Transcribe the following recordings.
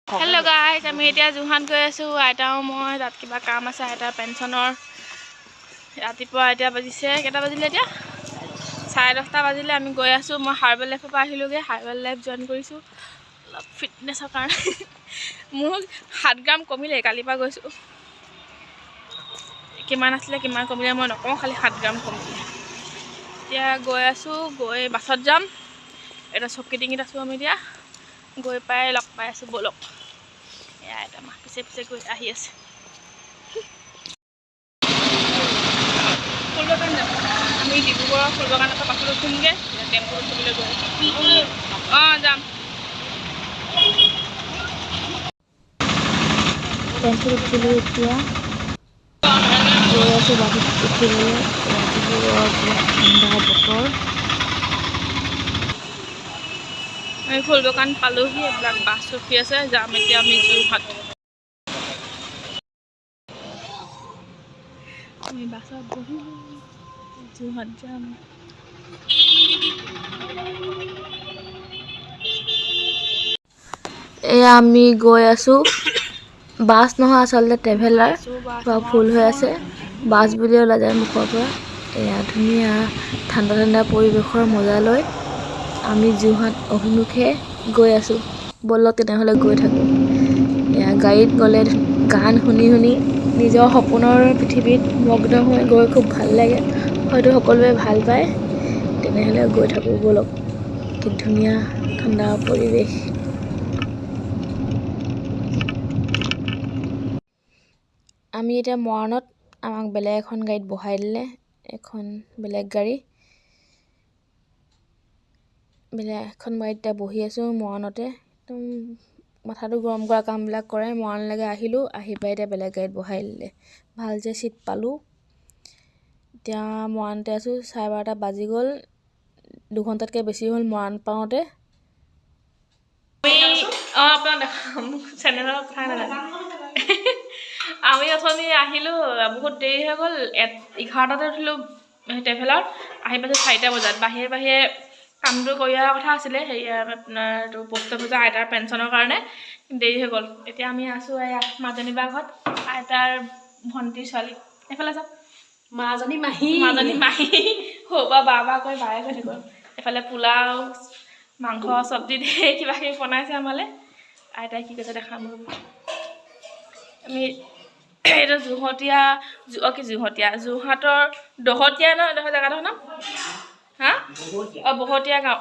Hello guys, আমি এতিয়া Johan গৈ আছো আইতাও মই তাত কিবা কাম আছে আইতাৰ পেনশনৰ ৰাতিপুৱা এতিয়া বাজিছে কেটা বাজিলে এতিয়া 10:30 বাজিলে আমি গৈ আছো মই হাৰ্বেল লাইফৰ পৰা আহিলোগে হাৰ্বেল লাইফ জয়েন কৰিছো অলপ ফিটনেছৰ কাৰণে মোৰ 7 গ্ৰাম কমিলে কালিৰ পৰা গৈছো কিমান আছিলে কিমান কমিলে মই নকওঁ খালি 7 গ্ৰাম কমিলে এতিয়া গৈ আছো গৈ বাছত যাম এটা চকীটিঙিত আছো আমি এতিয়া গৈ পাই লগ পাই আছো বলক এয়া এটা মা পিছে পিছে গৈ আহি আছে ফুলবাগান যাম আমি ডিব্ৰুগড়ৰ ফুলবাগানৰ পৰা বাছত উঠিমগে টেম্পোত উঠিবলৈ গৈ যাম টেম্পোত উঠিলো এতিয়া গৈ আছো বাছত উঠিবলৈ ডিব্ৰুগড়ৰ ঠাণ্ডা বতৰ আমি ফুলবাগান পালোহি এইবিলাক বাছ ৰখি আছে যাম এতিয়া আমি যোৰহাট আমি বাছত বহিলো যোৰহাট যাম এয়া আমি গৈ আছো বাছ নহয় আচলতে ট্ৰেভেলাৰ বা ফুল হৈ আছে বাছ বুলি ওলাই যায় মুখৰ পৰা এয়া ধুনীয়া ঠাণ্ডা ঠাণ্ডা পৰিৱেশৰ মজা লৈ আমি যোৰহাট অভিমুখে গৈ আছো বলক তেনেহলে গৈ থাকো এয়া গাড়ীত গলে গান শুনি শুনি নিজৰ সপোনৰ পৃথিৱীত মগ্ন হৈ গৈ খুব ভাল লাগে হয়তো সকলোৱে ভাল পায় তেনেহলে গৈ থাকো বলক কি ধুনীয়া ঠাণ্ডা পৰিৱেশ আমি এতিয়া মৰাণত আমাক বেলেগ এখন গাড়ীত বহাই দিলে এখন বেলেগ গাড়ী বেলেগ এখন গাড়ীত বহি আছো মৰাণতে একদম মাথাটো গৰম কৰা কামবিলাক কৰে মৰাণলৈকে আহিলো আহি পাই এতিয়া বেলেগ গাড়ীত বহাই দিলে ভাল যে সিট পালো এতিয়া মৰাণতে আছো 12:30 বাজি গ'ল 2 ঘণ্টাতকৈ বেছি হ'ল মৰাণ পাওঁতে আপোনাক দেখাম চেনেলৰ কথা নাজানো আমি অথনি আহিলো বহুত দেৰি হৈ গ'ল 11টাতে উঠিলো ট্ৰেভেলাৰ আহি পাইছো 4টা বজাত বাহিৰে বাহিৰে কামটো কৰি অহাৰ কথা আছিলে আপোনাৰ পোষ্ট অফিচৰ আইতাৰ পেনশনৰ কাৰণে দেৰি হৈ গ'ল এতিয়া আমি আছো এয়া মাজনী বা ঘৰত আইতাৰ ভণ্টিৰ ছোৱালী এফালে যাম মাজনী মাহী হবা বাবা কৈ বায়ে কৈ থাকো এফালে পোলাও মাংস চব্জি দিয়ে কিবা কিবি বনাইছে আমালে আইতাই কি কৈছে দেখাম আমি এটা যোৰহাটৰ দহতীয়া ন এডোখৰ জেগাটোৰ নাম হা বহতীয়া গাঁও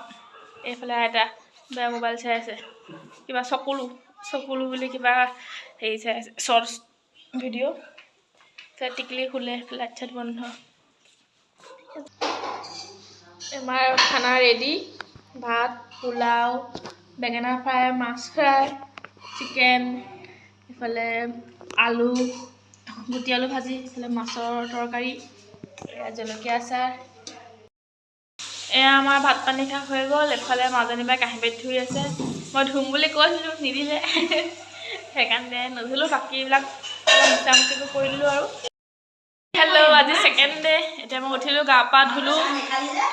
এইফালে আইতা বেয়া মোবাইল চাই আছে কিবা চকুলো বুলি কিবা হেৰি চাই আছে শ্বৰ্টছ ভিডিঅ' টিকলি খুলে লাইট চাইট বন্ধ আমাৰ খানা ৰেডি ভাত পোলাও বেঙেনা ফ্ৰাই মাছ ফ্ৰাই চিকেন ইফালে আলু গুটি আলু ভাজি ইফালে মাছৰ তৰকাৰী জলকীয়া আচাৰ এয়া আমাৰ ভাত পানী খা হৈ গ'ল এফালে মাজনী বাই কাঁহী বাতি ধুই আছে মই ধুম বুলি কৈছিলোঁ নিদিলে সেইকাৰণে নধুলো বাকীবিলাক মোচামুচিবোৰ কৰি দিলোঁ আৰু হেল্ল' আজি ছেকেণ্ড ডে এতিয়া মই উঠিলো গা পা ধুলো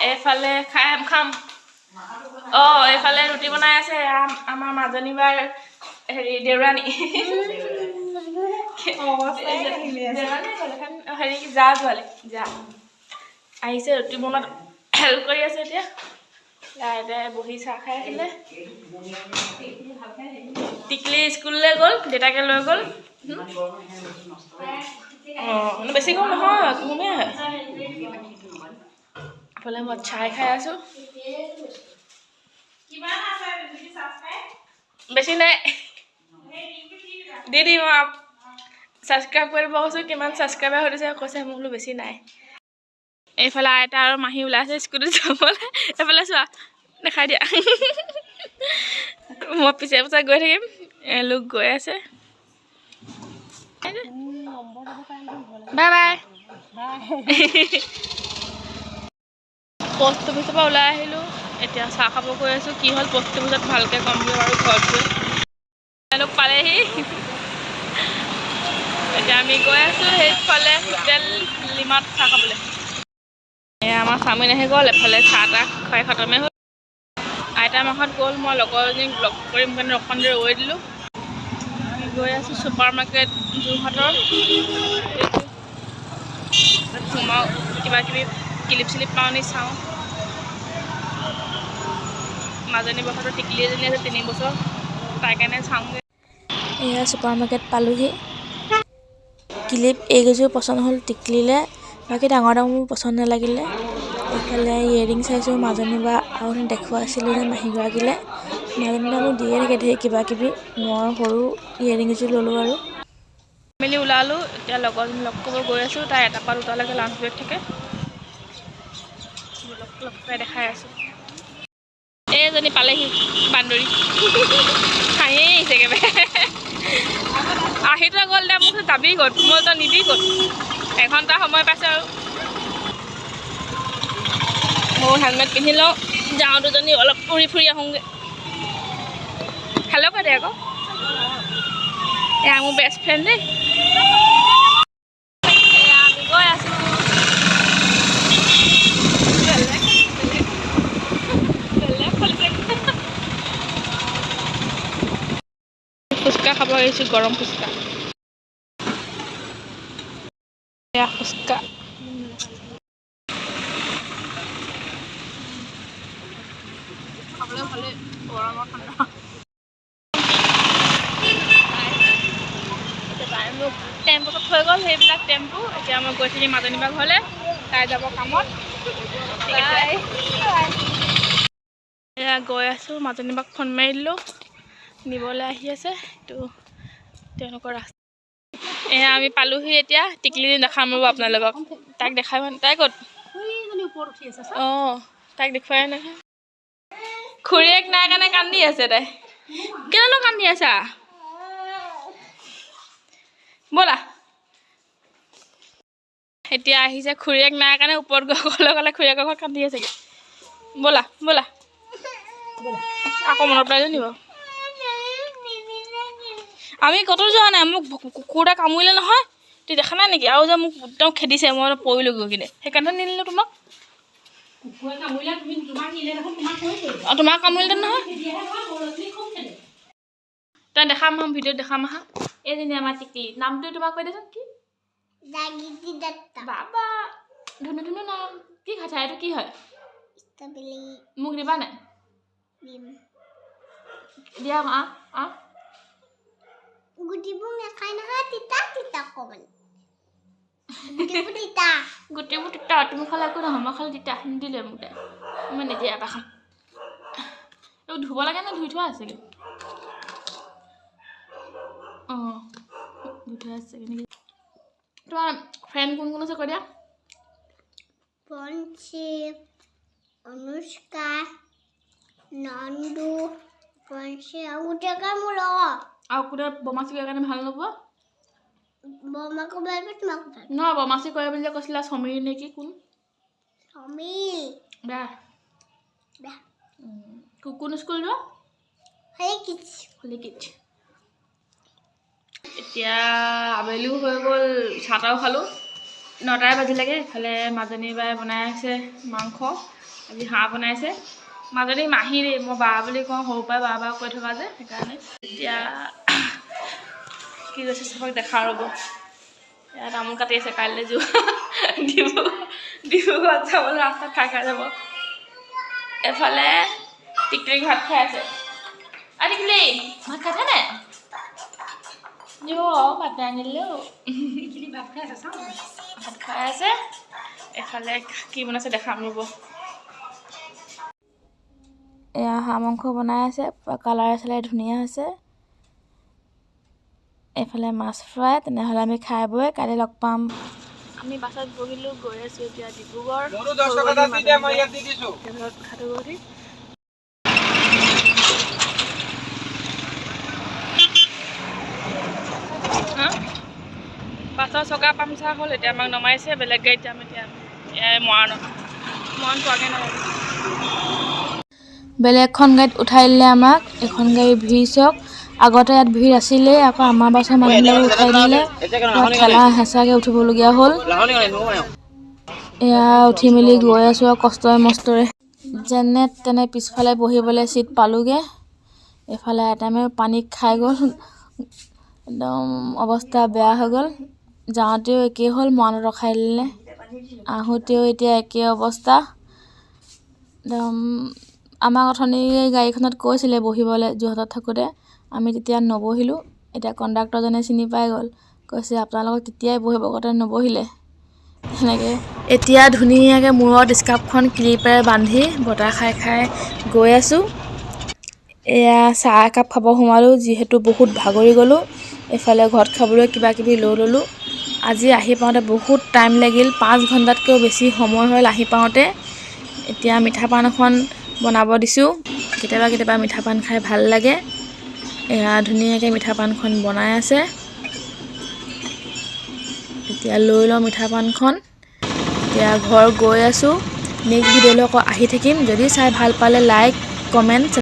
এইফালে খাম এইফালে ৰুটি বনাই আছে আমাৰ মাজনী বাৰ হেৰি দেউৰাণী হেৰি যা ছোৱালী যা আহিছে ৰুটি বনোৱাত হেল্প কৰি আছে এতিয়া আইতাই বহি চাহ খাই আছিলে টিকলি স্কুললৈ গ'ল দেউতাকে লৈ গ'ল বেছি গৰম নহয় কুহুমীয়া হয় এইফালে মই চাই খাই আছো বেছি নাই দি দিম ছাবস্ক্ৰাইব কৰিব কৈছোঁ কিমান ছাবস্ক্ৰাইবাৰ হৈ দিছে কৈছে মোক বোলো বেছি নাই এইফালে আইতা আৰু মাহী ওলাইছে স্কুটিত যাবলৈ এইফালে চোৱা দেখাই দিয়া মই পিছে পিছে গৈ থাকিম লোক গৈ আছে বাই বাই পোষ্ট অফিচৰ পৰা ওলাই আহিলোঁ এতিয়া চাহ খাব গৈ আছোঁ কি হ'ল পোষ্ট অফিচত ভালকৈ কমপ্লিট আৰু ঘৰত গৈ লোক পালেহি এতিয়া আমি গৈ আছোঁ সেইফালে হোটেল লিমাত চাহ খাবলৈ এয়া আমাৰ স্বামীন আহি গ'ল এফালে চাহ তাহ খাই খতমে হ'ল আইতা মাহত গ'ল মই লগৰজনীক লগ কৰিম কাৰণে অকণ দেৰি ৰৈ দিলোঁ গৈ আছোঁ ছুপাৰ মাৰ্কেট যোৰহাটৰ। সোমাওঁ, কিবা কিবি ক্লিপ চিলিপ পাওঁ নি চাওঁ। মাজনী বছৰটো টিকলি এজনী আছে 3 বছৰ, তাই কাৰণে চাওঁগৈ। এয়া ছুপাৰ মাৰ্কেট পালোহি। ক্লিপ এইকেইযোৰ পচন্দ হ'ল টিকলিলে, বাকী ডাঙৰ মোৰ পচন্দ নালাগিলে। এইফালে ইয়েৰিং চাইছোঁ মাজনী বা আৰু দেখুৱাইছিলোঁ যে মাহীগৰাকীলৈ। মাজনী বা মোক দিয়ে থাকে ধেৰ কিবা কিবি, মই সৰু ইয়েৰিং এযোৰ ল'লোঁ আৰু মেলি ওলালোঁ। এতিয়া লগৰজনী লগ কৰিব গৈ আছোঁ, তাই 1টা পৰা 2টালৈকে লাঞ্চ ব্ৰেক থাকে। লগ পাই দেখাই আছোঁ। এইজনী পালেহি বান্দৰী, হাঁহিয়ে আহিছে একেবাৰে। আহিতো গ'ল দে, মোক যাবি ক'ত, মই তই নিবি ক'ত, 1 ঘণ্টা সময় পাইছে আৰু। মই হেলমেট পিন্ধি লওঁ, যাওঁ দুজনী অলপ ফুৰি ফুৰি আহোঁগৈ। হেল্ল' কৈ দে আকৌ। এয়া মোৰ বেষ্ট ফ্ৰেণ্ড দেই। এয়া আমি গৈ আছোঁ। ফুচকা খাব আহিছোঁ, গৰম ফুচকা। এয়া ফুচকা। খাবলৈ ভালেই, গৰমৰ ঠাণ্ডা। তাই মোক টেম্পুত থৈ গ'ল, সেইবিলাক টেম্পু। এতিয়া মই গৈ থাকিম মাজনী বা ঘৰলৈ, তাই যাব কামত। এয়া গৈ আছোঁ, মাজনী বাক ফোন মাৰি দিলোঁ, নিবলৈ আহি আছে। এইটো তেওঁলোকৰ ৰাস্তা। এয়া আমি পালোহি এতিয়া। টিকলি দেখাম ৰ'ব আপোনালোকক, তাইক দেখাই তাই ক'ত? অঁ, তাইক দেখুৱাই নহয়। খুৰীয়েক নাই কাৰণে কান্দি আছে তাই। কেলেনো কান্দি আছা? ব'লা। এতিয়া আহিছে, খুৰীয়েক নাই কাৰণে ওপৰত গ'লে খুৰীয়েকৰ ঘৰত কান্দি আছেগৈ। ব'লা ব'লা, আকৌ মনত পেলাই নিব। আমি ক'তো যোৱা নাই, মোক কুকুৰ এটা কামুৰিলে নহয়, তুমি দেখা নাই নেকি? আৰু যে মোক একদম খেদিছে, মই পৰিলোঁ গৈ কিনে, সেইকাৰণে নিনিলোঁ তোমাক। তোমাক কামুৰিলে নহয়, তই দেখাম আহা, ভিডিঅ'ত দেখাম আহা। এইজনী আমাৰ টিকলি, নামটো তোমাক কৈ দেচোন কি? বাবা ধুনু ধুনু নাম কি খাইছা? এইটো কি হয়? মোক দিবা নাই? দিয়া গুটিবোৰ নাখায় নহয়, তিতা তিতা অকণমান। গুটিবোৰ তিতা, তুমি খালে একো নহয়, মই খালে তিতা। নিদিলে মোক তাই, মই নিজে এটা খাম। এইবোৰ ধুব লাগে নে ধুই থোৱা আছেগৈ? অঁ, ধুই থোৱা আছেগৈ নেকি? তোমাৰ ফ্ৰেণ্ড কোন কোন আছে কৈ দিয়া। পঞ্চিপ, অনুষ্কা, নন্দু, পঞ্চি আৰু গোটেই মোৰ লগত। আৰু কোনে বমাচি কৰে কাৰণে ভাল নোপোৱা? বমাকো ভাল পায়, তোমাকো ভাল পায়। নহয়, বমাচি কৰে বুলি যে কৈছিলা, সমীৰ নেকি কোন? সমীৰ বেয়া বেয়া। কোন স্কুল যোৱা? হলিকিট। এতিয়া আবেলিও হৈ গ'ল, চাহটাও খালোঁ, 9টাই বাজিলেগৈ। ইফালে মাজনী বাই বনাই আছে মাংস, আজি হাঁহ বনাইছে। মাজনী মাহী দেই, মই বা বুলি কওঁ, সৰুৰ পৰাই বা কৈ থকা যে, সেইকাৰণে। এতিয়া কি কৈছে চবক দেখাওঁ ৰ'ব। এয়া তামোল কাটি আছে, কাইলৈ ডিব্ৰুগড়ত যাবলৈ ৰাস্তাত খাই যাব। এফালে টিকলি ভাত খাই আছে। টিকলি ভাত খাইছে নাই? ভাত আনিলোঁ, ভাত খাই আছে। এফালে কি বনাইছে দেখাম ৰ'ব। এয়া হাঁহ মাংস বনাই আছে, কালাৰে চালাৰে ধুনীয়া হৈছে। এইফালে মাছ ফ্ৰাই। তেনেহ'লে আমি খাই বৈ কাইলৈ লগ পাম। আমি বাছত বহিলোঁ, গৈ আছোঁ এতিয়া ডিব্ৰুগড়। বাছৰ চকা পামচাৰ হ'ল, এতিয়া আমাক নমাইছে বেলেগ গাড়ীত যাম। এতিয়া মৰাণত পোৱাগৈ নাই। বেলেগখন গাড়ীত উঠাই দিলে আমাক, এখন গাড়ী ভিৰ চক। আগতে ইয়াত ভিৰ আছিলেই, আকৌ আমাৰ বাছৰ মানুহবিলাকক উঠাই দিলে, ঠেলা হেঁচাকৈ উঠিবলগীয়া হ'ল। এয়া উঠি মেলি গৈ আছোঁ আৰু কষ্টৰে মষ্টৰে, যেনে তেনে পিছফালে বহিবলৈ চিট পালোগৈ। এইফালে আইটামে পানী খাই গ'ল, একদম অৱস্থা বেয়া হৈ গ'ল। যাওঁতেও একেই হ'ল, মৰাণত ৰখাই দিলে, আহোঁতেও এতিয়া একেই অৱস্থা। একদম আমাক অথনি গাড়ীখনত কৈছিলে বহিবলৈ যোৰহাটত থাকোঁতে, আমি তেতিয়া নবহিলোঁ। এতিয়া কণ্ডাক্টৰজনে চিনি পাই গ'ল, কৈছে আপোনালোকক তেতিয়াই বহিব কথা নবহিলে। সেনেকৈ এতিয়া ধুনীয়াকৈ মূৰত স্কাৰ্ফখন ক্লিপেৰে বান্ধি বতাহ খাই খাই গৈ আছোঁ। এয়া চাহ একাপ খাব সোমালোঁ, যিহেতু বহুত ভাগৰি গ'লোঁ। এইফালে ঘৰত খাবলৈ কিবা কিবি লৈ ল'লোঁ। আজি আহি পাওঁতে বহুত টাইম লাগিল, 5 ঘণ্টাতকৈও বেছি সময় হ'ল আহি পাওঁতে। এতিয়া মিঠা পান এখন বনাব দিছোঁ। কেতিয়াবা কেতিয়াবা মিঠা পান খাই ভাল লাগে। এয়া ধুনীয়াকৈ মিঠা পানখন বনাই আছে। এতিয়া লৈ লওঁ মিঠা পানখন। এতিয়া ঘৰ গৈ আছোঁ। নেক্সট ভিডিঅ'লৈ আকৌ আহি থাকিম। যদি চাই ভাল পালে লাইক, কমেণ্ট